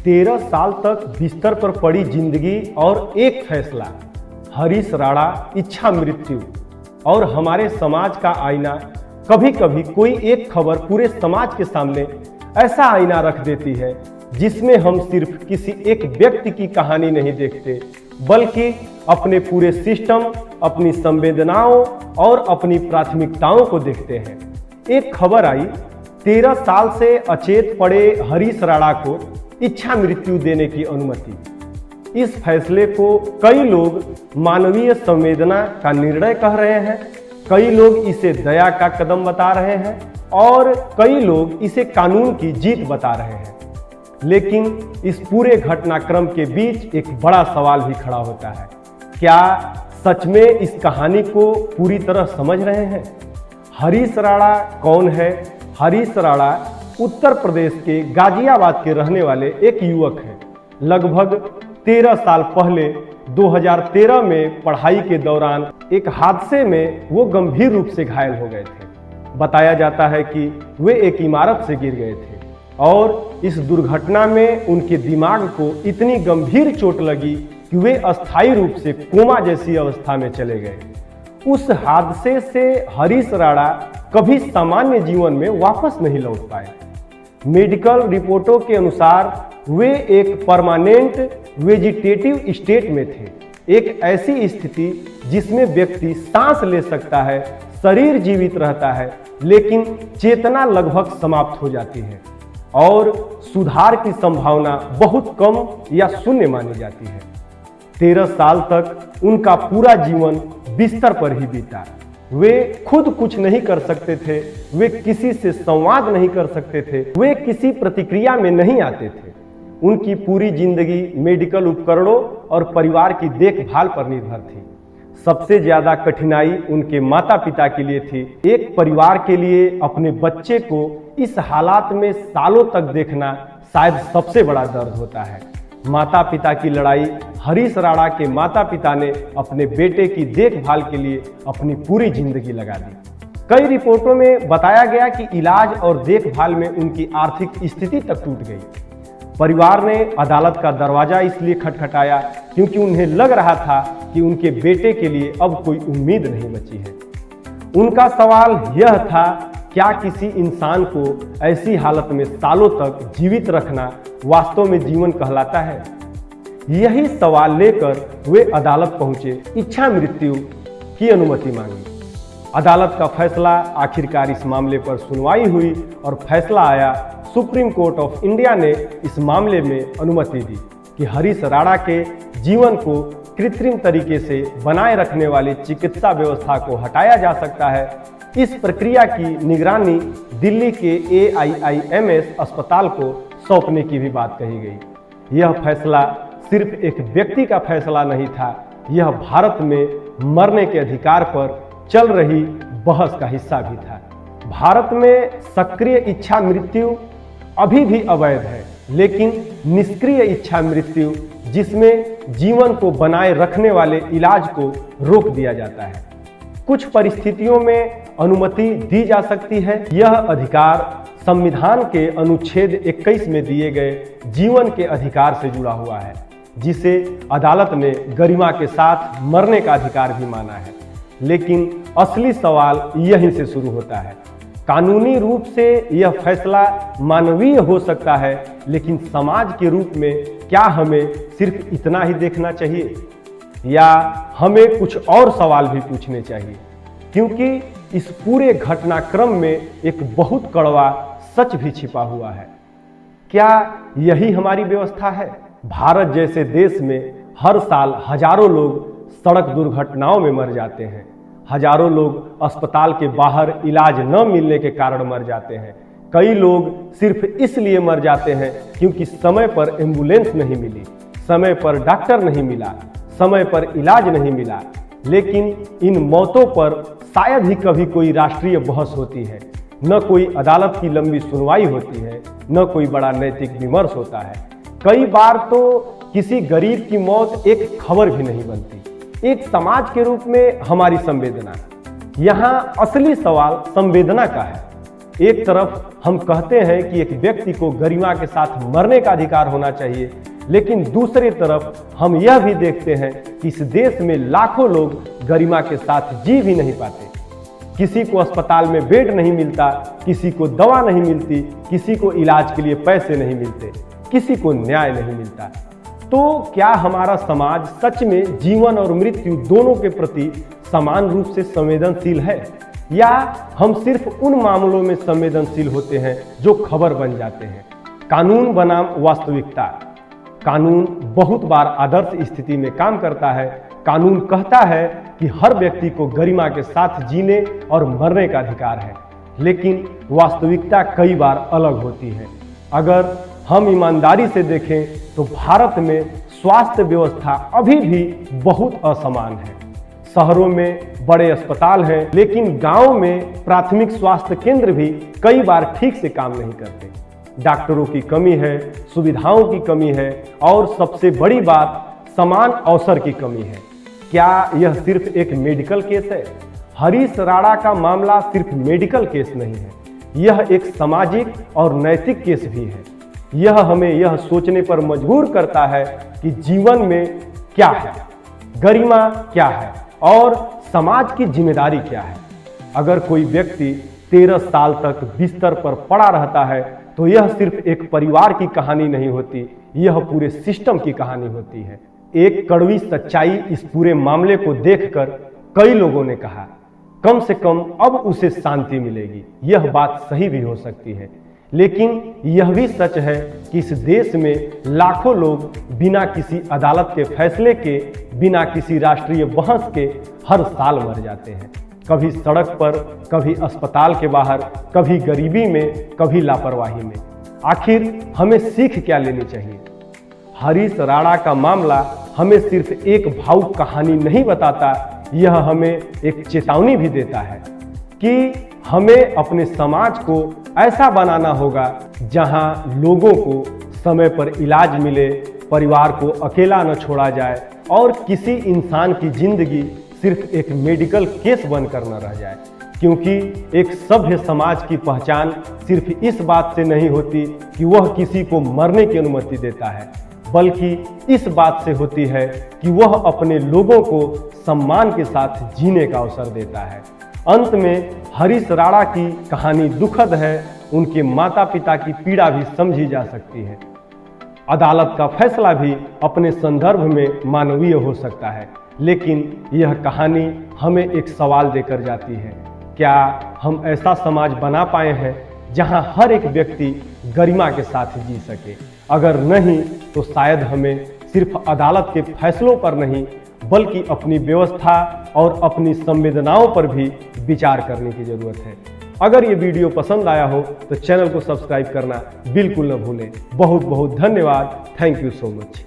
13 साल तक बिस्तर पर पड़ी जिंदगी और एक फैसला, हरीश राणा इच्छा मृत्यु। और हमारे समाज का आईना। कभी कभी कोई एक खबर पूरे समाज के सामने ऐसा आईना रख देती है जिसमें हम सिर्फ किसी एक व्यक्ति की कहानी नहीं देखते, बल्कि अपने पूरे सिस्टम, अपनी संवेदनाओं और अपनी प्राथमिकताओं को देखते हैं। एक खबर आई, 13 साल से अचेत पड़े हरीश राणा को इच्छा मृत्यु देने की अनुमति। इस फैसले को कई लोग मानवीय संवेदना का निर्णय कह रहे हैं, कई लोग इसे दया का कदम बता रहे हैं और कई लोग इसे कानून की जीत बता रहे हैं। लेकिन इस पूरे घटनाक्रम के बीच एक बड़ा सवाल भी खड़ा होता है, क्या सच में इस कहानी को पूरी तरह समझ रहे हैं? हरीश राणा कौन है? हरीश राणा उत्तर प्रदेश के गाजियाबाद के रहने वाले एक युवक हैं। लगभग 13 साल पहले 2013 में पढ़ाई के दौरान एक हादसे में वो गंभीर रूप से घायल हो गए थे। बताया जाता है कि वे एक इमारत से गिर गए थे और इस दुर्घटना में उनके दिमाग को इतनी गंभीर चोट लगी कि वे अस्थायी रूप से कोमा जैसी अवस्था में चले गए। उस हादसे से हरीश राणा कभी सामान्य जीवन में वापस नहीं लौट पाए। मेडिकल रिपोर्टों के अनुसार वे एक परमानेंट वेजिटेटिव स्टेट में थे, एक ऐसी स्थिति जिसमें व्यक्ति सांस ले सकता है, शरीर जीवित रहता है, लेकिन चेतना लगभग समाप्त हो जाती है और सुधार की संभावना बहुत कम या शून्य मानी जाती है। 13 साल तक उनका पूरा जीवन बिस्तर पर ही बीता। वे खुद कुछ नहीं कर सकते थे, वे किसी से संवाद नहीं कर सकते थे, वे किसी प्रतिक्रिया में नहीं आते थे। उनकी पूरी जिंदगी मेडिकल उपकरणों और परिवार की देखभाल पर निर्भर थी। सबसे ज्यादा कठिनाई उनके माता पिता के लिए थी। एक परिवार के लिए अपने बच्चे को इस हालात में सालों तक देखना शायद सबसे बड़ा दर्द होता है। माता पिता की लड़ाई। हरीश राणा के माता पिता ने अपने बेटे की देखभाल के लिए अपनी पूरी जिंदगी लगा दी। कई रिपोर्टों में बताया गया कि इलाज और देखभाल में उनकी आर्थिक स्थिति तक टूट गई। परिवार ने अदालत का दरवाजा इसलिए खटखटाया क्योंकि उन्हें लग रहा था कि उनके बेटे के लिए अब कोई उम्मीद नहीं बची है। उनका सवाल यह था, क्या किसी इंसान को ऐसी हालत में सालों तक जीवित रखना वास्तव में जीवन कहलाता है? यही सवाल लेकर वे अदालत पहुंचे, इच्छा मृत्यु की अनुमति मांगी। अदालत का फैसला, आखिरकार इस मामले पर सुनवाई हुई और फैसला आया। सुप्रीम कोर्ट ऑफ इंडिया ने इस मामले में अनुमति दी कि हरीश राणा के जीवन को कृत्रिम तरीके से बनाए रखने वाली चिकित्सा व्यवस्था को हटाया जा सकता है। इस प्रक्रिया की निगरानी दिल्ली के AIIMS अस्पताल को सौंपने की भी बात कही गई। यह फैसला सिर्फ एक व्यक्ति का फैसला नहीं था, यह भारत में मरने के अधिकार पर चल रही बहस का हिस्सा भी था। भारत में सक्रिय इच्छा मृत्यु अभी भी अवैध है, लेकिन निष्क्रिय इच्छा मृत्यु, जिसमें जीवन को बनाए रखने वाले इलाज को रोक दिया जाता है, कुछ परिस्थितियों में अनुमति दी जा सकती है। यह अधिकार संविधान के अनुच्छेद 21 में दिए गए जीवन के अधिकार से जुड़ा हुआ है, जिसे अदालत ने गरिमा के साथ मरने का अधिकार भी माना है। लेकिन असली सवाल यहीं से शुरू होता है। कानूनी रूप से यह फैसला मानवीय हो सकता है, लेकिन समाज के रूप में क्या हमें सिर्फ इतना ही देखना चाहिए या हमें कुछ और सवाल भी पूछने चाहिए? क्योंकि इस पूरे घटनाक्रम में एक बहुत कड़वा सच भी छिपा हुआ है। क्या यही हमारी व्यवस्था है? भारत जैसे देश में हर साल हजारों लोग सड़क दुर्घटनाओं में मर जाते हैं। हजारों लोग अस्पताल के बाहर इलाज न मिलने के कारण मर जाते हैं। कई लोग सिर्फ इसलिए मर जाते हैं क्योंकि समय पर एम्बुलेंस नहीं मिली, समय पर डॉक्टर नहीं मिला, समय पर इलाज नहीं मिला। लेकिन इन मौतों पर शायद ही कभी कोई राष्ट्रीय बहस होती है, न कोई अदालत की लंबी सुनवाई होती है, न कोई बड़ा नैतिक विमर्श होता है। कई बार तो किसी गरीब की मौत एक खबर भी नहीं बनती। एक समाज के रूप में हमारी संवेदना। यहाँ असली सवाल संवेदना का है। एक तरफ हम कहते हैं कि एक व्यक्ति को गरिमा के साथ मरने का अधिकार होना चाहिए, लेकिन दूसरी तरफ हम यह भी देखते हैं कि इस देश में लाखों लोग गरिमा के साथ जी भी नहीं पाते। किसी को अस्पताल में बेड नहीं मिलता, किसी को दवा नहीं मिलती, किसी को इलाज के लिए पैसे नहीं मिलते, किसी को न्याय नहीं मिलता। तो क्या हमारा समाज सच में जीवन और मृत्यु दोनों के प्रति समान रूप से संवेदनशील है, या हम सिर्फ उन मामलों में संवेदनशील होते हैं जो खबर बन जाते हैं? कानून बनाम वास्तविकता। कानून बहुत बार आदर्श स्थिति में काम करता है। कानून कहता है कि हर व्यक्ति को गरिमा के साथ जीने और मरने का अधिकार है, लेकिन वास्तविकता कई बार अलग होती है। अगर हम ईमानदारी से देखें तो भारत में स्वास्थ्य व्यवस्था अभी भी बहुत असमान है। शहरों में बड़े अस्पताल हैं, लेकिन गांव में प्राथमिक स्वास्थ्य केंद्र भी कई बार ठीक से काम नहीं करते। डॉक्टरों की कमी है, सुविधाओं की कमी है, और सबसे बड़ी बात समान अवसर की कमी है। क्या यह सिर्फ एक मेडिकल केस है? हरीश राणा का मामला सिर्फ मेडिकल केस नहीं है, यह एक सामाजिक और नैतिक केस भी है। यह हमें यह सोचने पर मजबूर करता है कि जीवन में क्या है, गरिमा क्या है और समाज की जिम्मेदारी क्या है। अगर कोई व्यक्ति 13 साल तक बिस्तर पर पड़ा रहता है तो यह सिर्फ एक परिवार की कहानी नहीं होती, यह पूरे सिस्टम की कहानी होती है। एक कड़वी सच्चाई इस पूरे मामले को देखकर कई लोगों ने कहा, कम से कम अब उसे शांति मिलेगी। यह बात सही भी हो सकती है, लेकिन यह भी सच है कि इस देश में लाखों लोग बिना किसी अदालत के फैसले के, बिना किसी राष्ट्रीय बहस के हर साल मर जाते हैं। कभी सड़क पर, कभी अस्पताल के बाहर, कभी गरीबी में, कभी लापरवाही में। आखिर हमें सीख क्या लेनी चाहिए? हरीश राणा का मामला हमें सिर्फ एक भावुक कहानी नहीं बताता, यह हमें एक चेतावनी भी देता है कि हमें अपने समाज को ऐसा बनाना होगा जहां लोगों को समय पर इलाज मिले, परिवार को अकेला न छोड़ा जाए और किसी इंसान की जिंदगी सिर्फ एक मेडिकल केस बनकर न रह जाए। क्योंकि एक सभ्य समाज की पहचान सिर्फ इस बात से नहीं होती कि वह किसी को मरने की अनुमति देता है, बल्कि इस बात से होती है कि वह अपने लोगों को सम्मान के साथ जीने का अवसर देता है। अंत में हरीश राणा की कहानी दुखद है, उनके माता पिता की पीड़ा भी समझी जा सकती है। अदालत का फैसला भी अपने संदर्भ में मानवीय हो सकता है, लेकिन यह कहानी हमें एक सवाल देकर जाती है, क्या हम ऐसा समाज बना पाए हैं जहां हर एक व्यक्ति गरिमा के साथ जी सके? अगर नहीं तो शायद हमें सिर्फ अदालत के फैसलों पर नहीं, बल्कि अपनी व्यवस्था और अपनी संवेदनाओं पर भी विचार करने की जरूरत है। अगर ये वीडियो पसंद आया हो तो चैनल को सब्सक्राइब करना बिल्कुल न भूलें। बहुत बहुत धन्यवाद। Thank you so much.